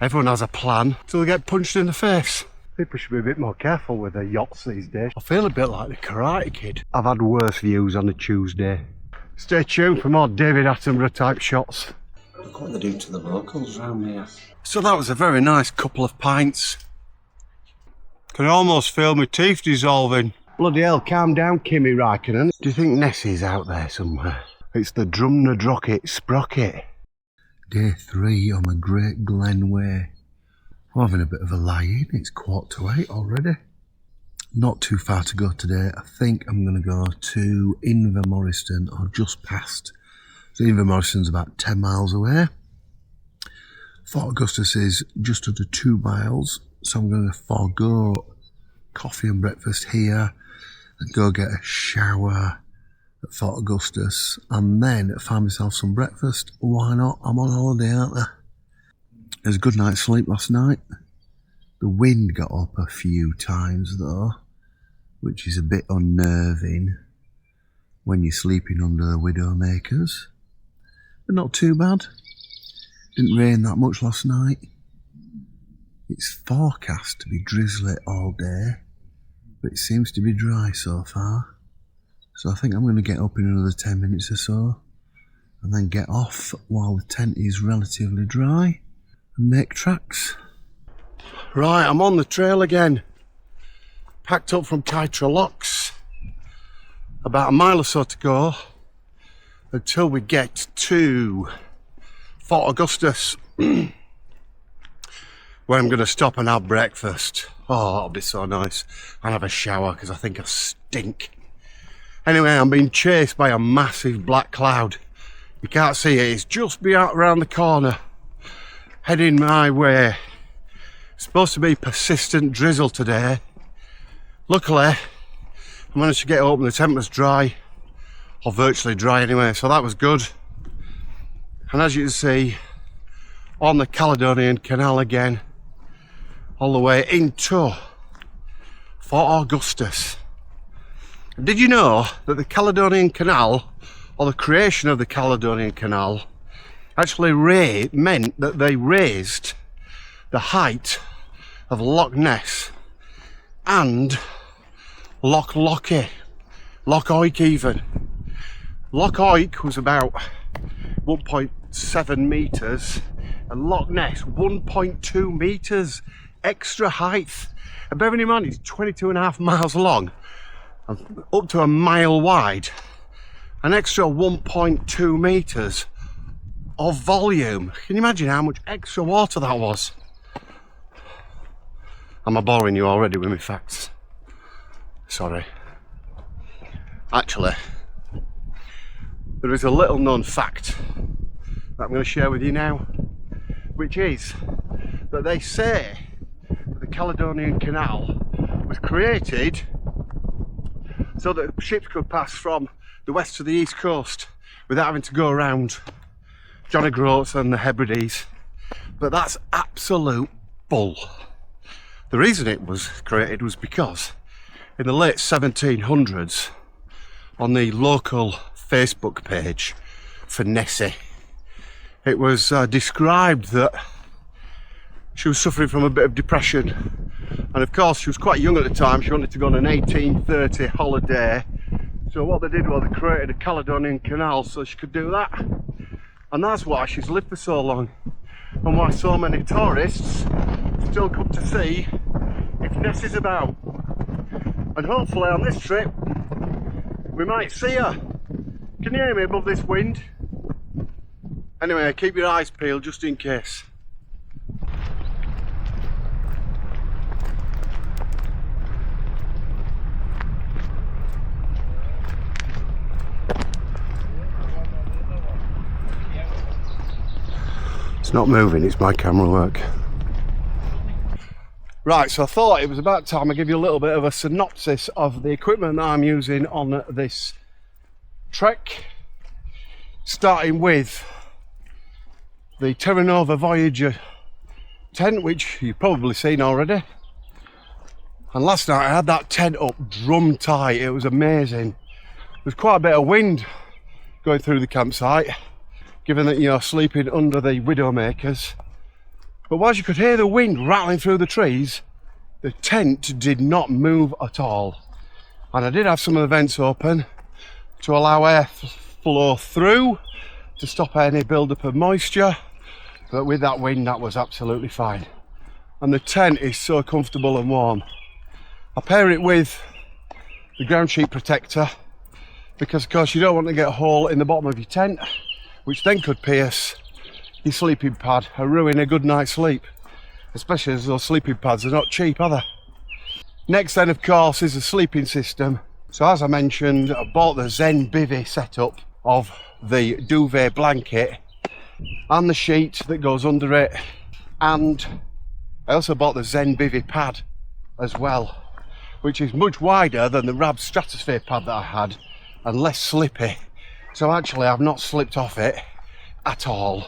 Everyone has a plan till they get punched in the face. People should be a bit more careful with their yachts these days. I feel a bit like the Karate Kid. I've had worse views on a Tuesday. Stay tuned for more David Attenborough type shots. Look what they do to the locals around here. So that was a very nice couple of pints. Can almost feel my teeth dissolving. Bloody hell, calm down, Kimi Räikkönen. Do you think Nessie's out there somewhere? It's the Drumnadrocket Sprocket. Day 3 on the Great Glen Way. I'm having a bit of a lie-in. It's 7:45 already. Not too far to go today. I think I'm going to go to Invermoriston, or just past. So Invermoriston's about 10 miles away. Fort Augustus is just under 2 miles. So I'm going to forego coffee and breakfast here and go get a shower at Fort Augustus and then find myself some breakfast. Why not? I'm on holiday, aren't I? It was a good night's sleep last night. The wind got up a few times though, which is a bit unnerving when you're sleeping under the Widowmakers. But not too bad. Didn't rain that much last night. It's forecast to be drizzly all day, but it seems to be dry so far. So I think I'm going to get up in another 10 minutes or so and then get off while the tent is relatively dry and make tracks. Right, I'm on the trail again. Packed up from Kytra Locks. About a mile or so to go until we get to Fort Augustus, where I'm going to stop and have breakfast. Oh, that'll be so nice. And have a shower because I think I stink. Anyway, I'm being chased by a massive black cloud. You can't see it, it's just around the corner. Heading my way. It's supposed to be persistent drizzle today. Luckily, I managed to get up and the tent was dry. Or virtually dry anyway, so that was good. And as you can see, on the Caledonian Canal again, all the way into Fort Augustus. Did you know that the Caledonian Canal, or the creation of the Caledonian Canal, actually meant that they raised the height of Loch Ness and Loch Oik even. Loch Oik was about 1.7 metres and Loch Ness 1.2 metres extra height. And bearing in mind it's 22.5 miles long and up to a mile wide, an extra 1.2 metres of volume. Can you imagine how much extra water that was? Am I boring you already with my facts? Sorry. Actually, there is a little known fact that I'm going to share with you now, which is that they say that the Caledonian Canal was created so that ships could pass from the west to the east coast without having to go around John O'Groats and the Hebrides. But that's absolute bull. The reason it was created was because in the late 1700s, on the local Facebook page for Nessie, it was described that she was suffering from a bit of depression, and of course she was quite young at the time. She wanted to go on an 1830 holiday, so what they did was they created a Caledonian Canal so she could do that, and that's why she's lived for so long and why so many tourists still come to see if Nessie's about. And hopefully on this trip we might see her. Can you hear me above this wind? Anyway, keep your eyes peeled just in case. It's not moving, it's my camera work. Right, so I thought it was about time I give you a little bit of a synopsis of the equipment that I'm using on this trek. Starting with the Terra Nova Voyager tent, which you've probably seen already. And last night I had that tent up drum tight, it was amazing. There's quite a bit of wind going through the campsite, given that you're sleeping under the Widowmakers. But whilst you could hear the wind rattling through the trees, the tent did not move at all. And I did have some of the vents open to allow air flow through to stop any build-up of moisture, but with that wind that was absolutely fine. And the tent is so comfortable and warm. I pair it with the ground sheet protector because of course you don't want to get a hole in the bottom of your tent which then could pierce your sleeping pad and ruin a good night's sleep, especially as those sleeping pads are not cheap, are they? Next then of course is the sleeping system. So as I mentioned, I bought the Zen bivvy setup of the duvet blanket and the sheet that goes under it, and I also bought the Zen bivvy pad as well, which is much wider than the Rab Stratosphere pad that I had and less slippy. So actually I've not slipped off it at all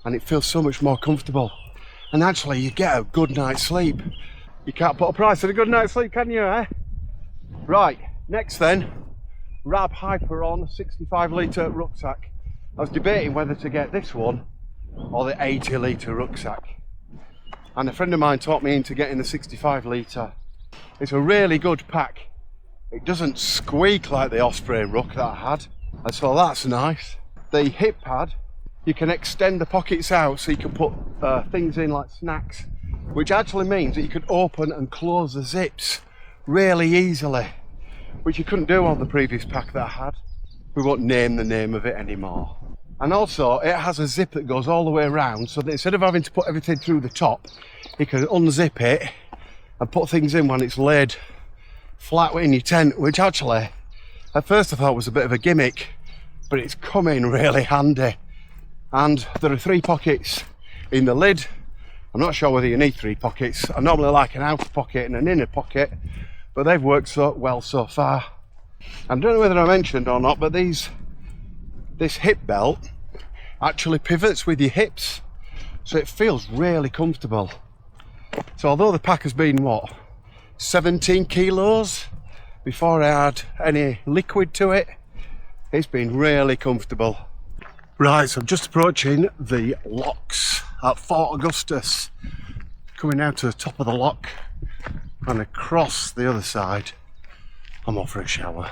and it feels so much more comfortable, and actually you get a good night's sleep. You can't put a price on a good night's sleep, can you, eh? Right, next then, Rab Hyperon 65 litre rucksack. I was debating whether to get this one or the 80 litre rucksack, and a friend of mine talked me into getting the 65 litre. It's a really good pack. It doesn't squeak like the Osprey ruck that I had, and so that's nice. The hip pad, you can extend the pockets out so you can put things in like snacks, which actually means that you can open and close the zips really easily, which you couldn't do on the previous pack that I had. We won't name the name of it anymore. And also it has a zip that goes all the way around, so that instead of having to put everything through the top, you can unzip it and put things in when it's laid flat in your tent, which actually at first I thought was a bit of a gimmick, but it's come in really handy. And there are 3 pockets in the lid. I'm not sure whether you need 3 pockets. I normally like an outer pocket and an inner pocket, but they've worked so well so far. I don't know whether I mentioned or not, but this hip belt actually pivots with your hips, so it feels really comfortable. So although the pack has been, what, 17 kilos before I had any liquid to it, it's been really comfortable. Right, so I'm just approaching the lochs at Fort Augustus. Coming out to the top of the loch and across the other side, I'm off for a shower.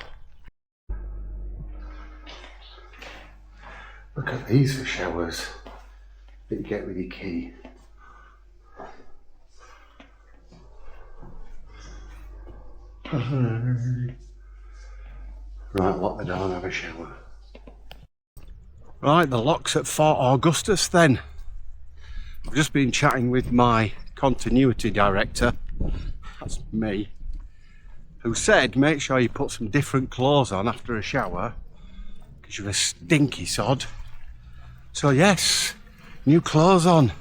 Look at these showers that you get with your key. Right, lock the door and have a shower. Right, the lochs at Fort Augustus then. I've just been chatting with my continuity director, that's me, who said make sure you put some different clothes on after a shower because you're a stinky sod. So yes, new clothes on,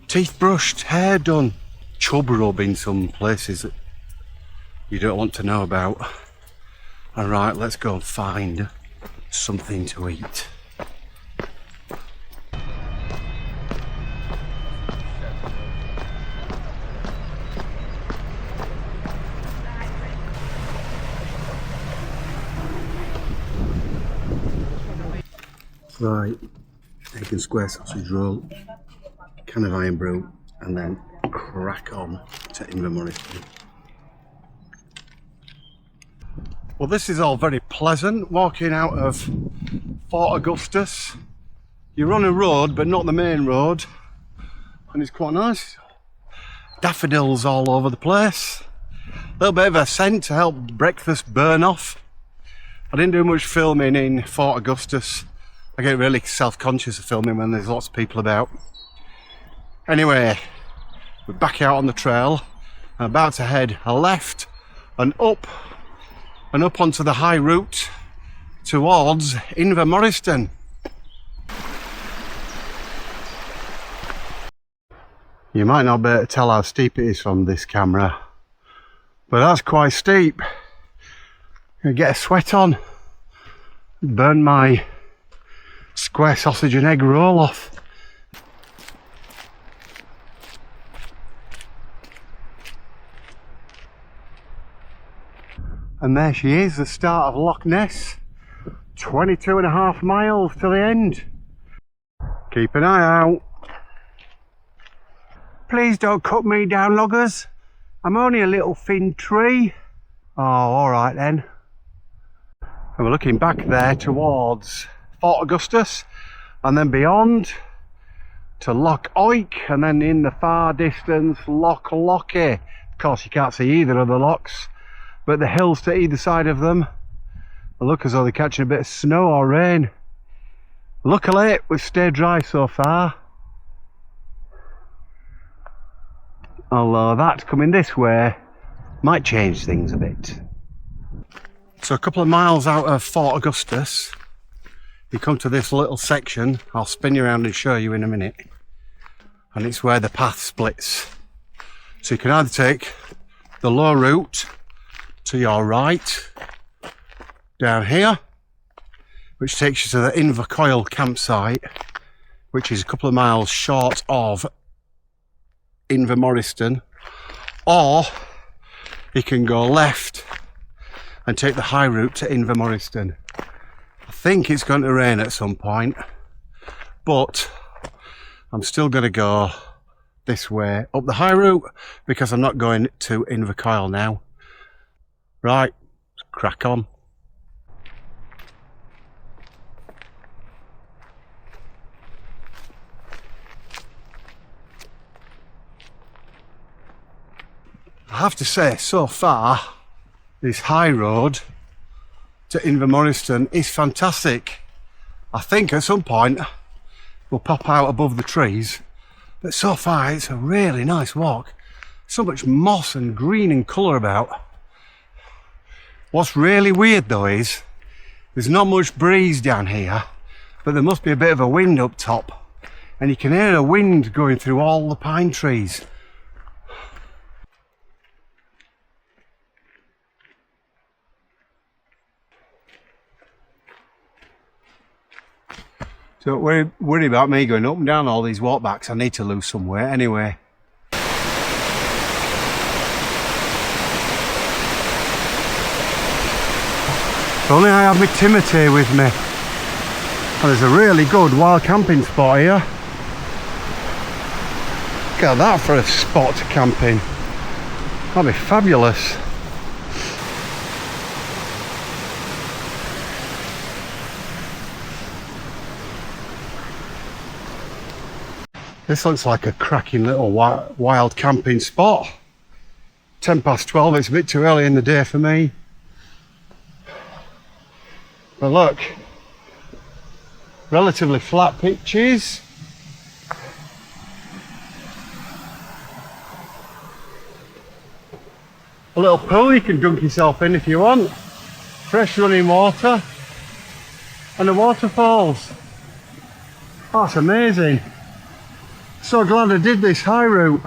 teeth brushed, hair done, chub rub in some places that you don't want to know about. Alright, let's go and find something to eat. Right, egg and square sausage roll, can of iron brew, and then crack on to Invermoriston. Well, this is all very pleasant, walking out of Fort Augustus. You're on a road, but not the main road, and it's quite nice. Daffodils all over the place. A little bit of a scent to help breakfast burn off. I didn't do much filming in Fort Augustus. I get really self-conscious of filming when there's lots of people about. Anyway, we're back out on the trail. I'm about to head left and up onto the high route towards Invermoriston. You might not be able to tell how steep it is from this camera, but that's quite steep. I'm gonna get a sweat on, burn my square sausage and egg roll off. And there she is, the start of Loch Ness. 22.5 miles to the end. Keep an eye out. please don't cut me down, loggers. I'm only a little thin tree. Oh, alright then. And we're looking back there towards Fort Augustus, and then beyond to Loch Oik, and then in the far distance Loch Lochy. Of course you can't see either of the lochs, but the hills to either side of them look as though they're catching a bit of snow or rain. Luckily we've stayed dry so far, although that coming this way might change things a bit. So a couple of miles out of Fort Augustus you come to this little section. I'll spin you around and show you in a minute, and it's where the path splits. So you can either take the low route to your right down here, which takes you to the Invercoil campsite, which is a couple of miles short of Invermoriston, or you can go left and take the high route to Invermoriston. I think it's going to rain at some point, but I'm still going to go this way up the high route because I'm not going to Invercoil now. Right, crack on. I have to say, so far, this high road to Invermoriston is fantastic. I think at some point we'll pop out above the trees, but so far it's a really nice walk. So much moss and green and colour about. What's really weird though is there's not much breeze down here, but there must be a bit of a wind up top, and you can hear a wind going through all the pine trees. Don't worry about me going up and down all these walkbacks. I need to lose some weight anyway. If only I have my Timothy with me. And there's a really good wild camping spot here. Look at that for a spot to camp in. That'd be fabulous. This looks like a cracking little wild camping spot. 12:10, it's a bit too early in the day for me. But look, relatively flat pitches. A little pool you can dunk yourself in if you want. Fresh running water. And the waterfalls. Oh, that's amazing. So glad I did this high route.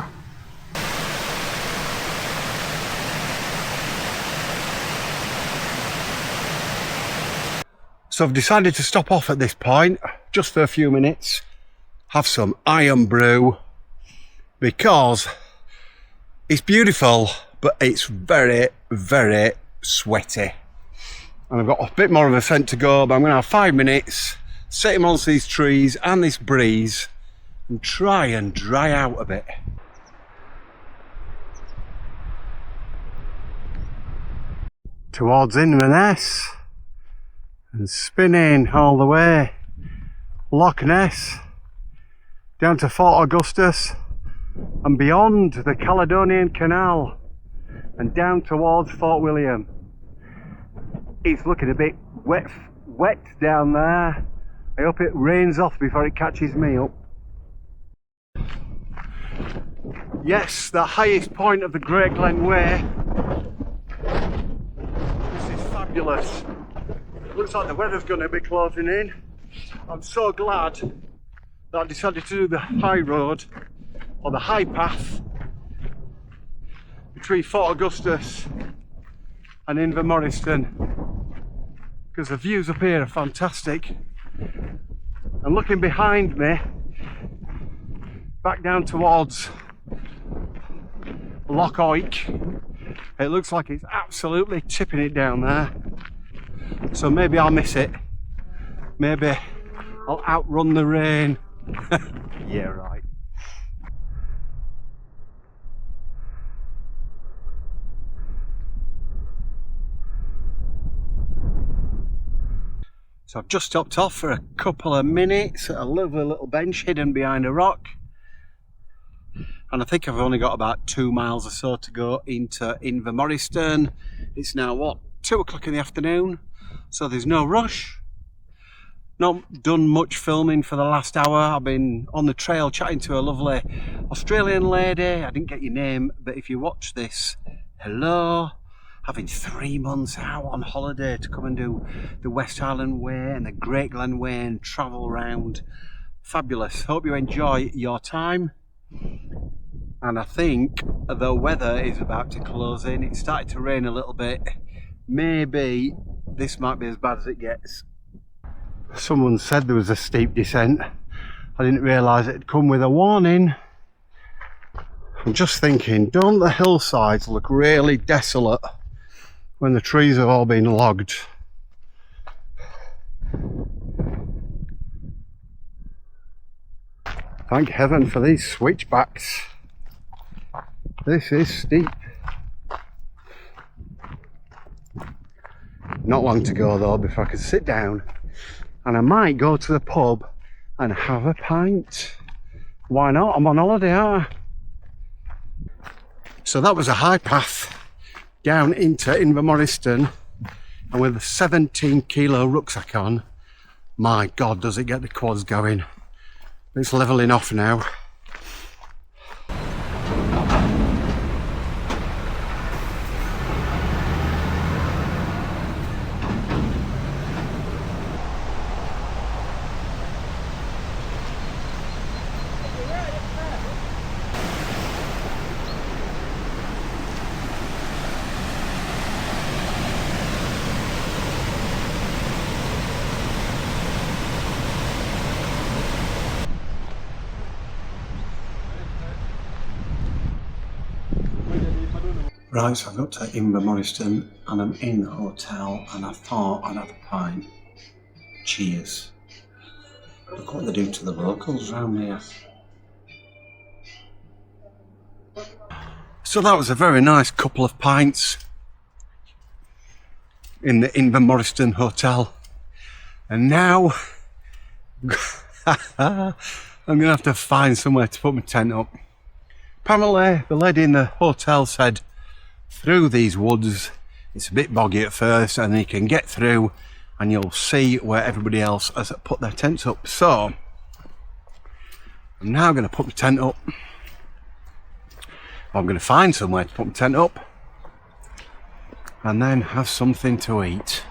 So I've decided to stop off at this point just for a few minutes, have some iron brew, because it's beautiful but it's very, very sweaty, and I've got a bit more of a scent to go, but I'm going to have 5 minutes, sit amongst these trees and this breeze and try and dry out a bit. Towards Inverness and spinning all the way Loch Ness down to Fort Augustus and beyond the Caledonian Canal and down towards Fort William. It's looking a bit wet down there. I hope it rains off before it catches me up. Yes, the highest point of the Great Glen Way. This is fabulous. Looks like the weather's going to be closing in. I'm so glad that I decided to do the high road, or the high path, between Fort Augustus and Invermoriston, because the views up here are fantastic. And looking behind me, back down towards Loch Oik, it looks like it's absolutely tipping it down there. So maybe I'll miss it. Maybe I'll outrun the rain. Yeah, right. So I've just stopped off for a couple of minutes at a lovely little bench hidden behind a rock. And I think I've only got about 2 miles or so to go into Invermoriston. It's now, what, 2 o'clock in the afternoon, so there's no rush. Not done much filming for the last hour. I've been on the trail chatting to a lovely Australian lady. I didn't get your name, but if you watch this, hello. Having 3 months out on holiday to come and do the West Highland Way and the Great Glen Way and travel around. Fabulous. Hope you enjoy your time. And I think the weather is about to close in. It's started to rain a little bit. Maybe this might be as bad as it gets. Someone said there was a steep descent. I didn't realise it'd come with a warning. I'm just thinking, don't the hillsides look really desolate when the trees have all been logged? Thank heaven for these switchbacks. This is steep. Not long to go though before I can sit down, and I might go to the pub and have a pint. Why not? I'm on holiday, aren't I? So that was a high path down into Invermoriston, and with a 17-kilo rucksack on, my God, does it get the quads going. It's levelling off now. Right, so I've got to Invermoriston and I'm in the hotel and I thought I'd have a pint. Cheers. Look what they do to the locals around here. So that was a very nice couple of pints in the Invermoriston hotel. And now I'm going to have to find somewhere to put my tent up. Apparently the lady in the hotel said through these woods it's a bit boggy at first and then you can get through and you'll see where everybody else has put their tents up. So I'm now going to put my tent up. I'm going to find somewhere to put my tent up and then have something to eat.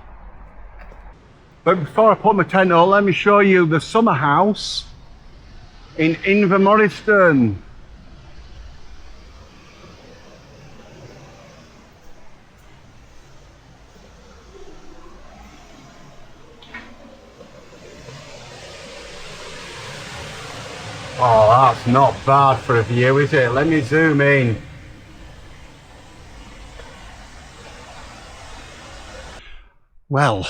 But before I put my tent up, let me show you the summer house in Invermoriston. Oh, that's not bad for a view, is it? Let me zoom in. Well,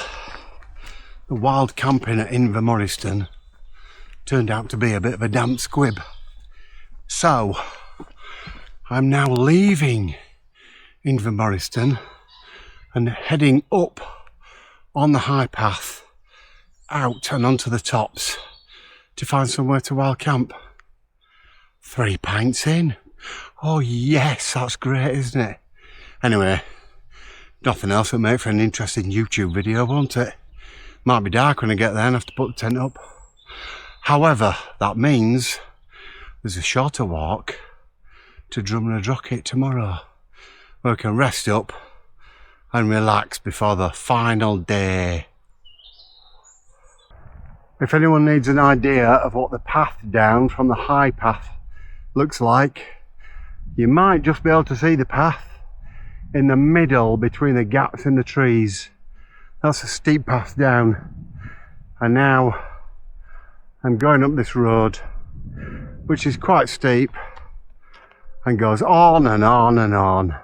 the wild camping at Invermoriston turned out to be a bit of a damp squib. So, I'm now leaving Invermoriston and heading up on the high path out and onto the tops to find somewhere to wild camp. 3 pints in. Oh yes, that's great, isn't it? Anyway, nothing else will make for an interesting YouTube video, won't it? Might be dark when I get there and have to put the tent up. However, that means there's a shorter walk to Drumnad Rocket tomorrow, where we can rest up and relax before the final day. If anyone needs an idea of what the path down from the high path looks like, you might just be able to see the path in the middle between the gaps in the trees. That's a steep path down, and now I'm going up this road which is quite steep and goes on and on and on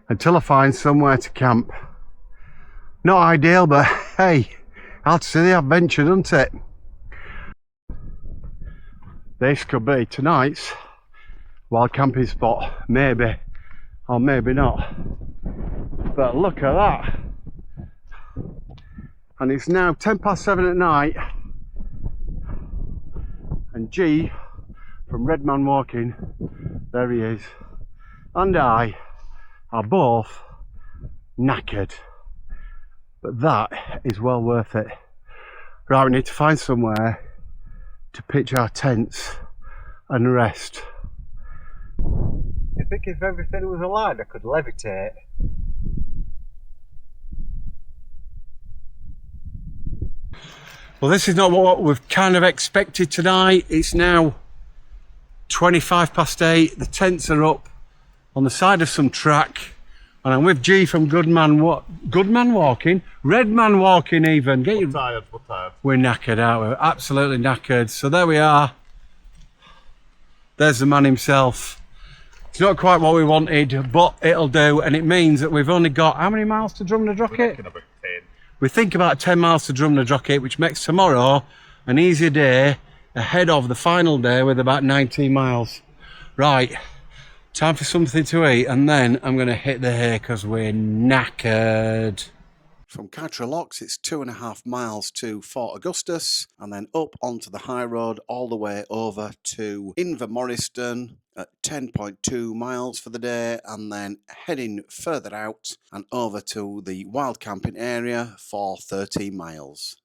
until I find somewhere to camp. Not ideal, but hey, I'll see the adventure, doesn't it? This could be tonight's wild camping spot, maybe, or maybe not. But look at that. And it's now 7:10 at night, and G from Red Man Walking, there he is, and I are both knackered, but that is well worth it. Right, we need to find somewhere to pitch our tents and rest. I think if everything was aligned, I could levitate. Well, this is not what we've kind of expected tonight. It's now 8:25. The tents are up on the side of some track, and I'm with G from Red Man Walking even. Get you tired, we're tired. We're knackered, aren't we? Absolutely knackered. So there we are. There's the man himself. It's not quite what we wanted, but it'll do, and it means that we've only got how many miles to Drumnadrochit? About 10. We think about 10 miles to Drumnadrochit, which makes tomorrow an easier day ahead of the final day with about 19 miles. Right, time for something to eat, and then I'm going to hit the hay because we're knackered. From Kytra Locks, it's 2.5 miles to Fort Augustus, and then up onto the high road all the way over to Invermoriston at 10.2 miles for the day, and then heading further out and over to the wild camping area for 13 miles.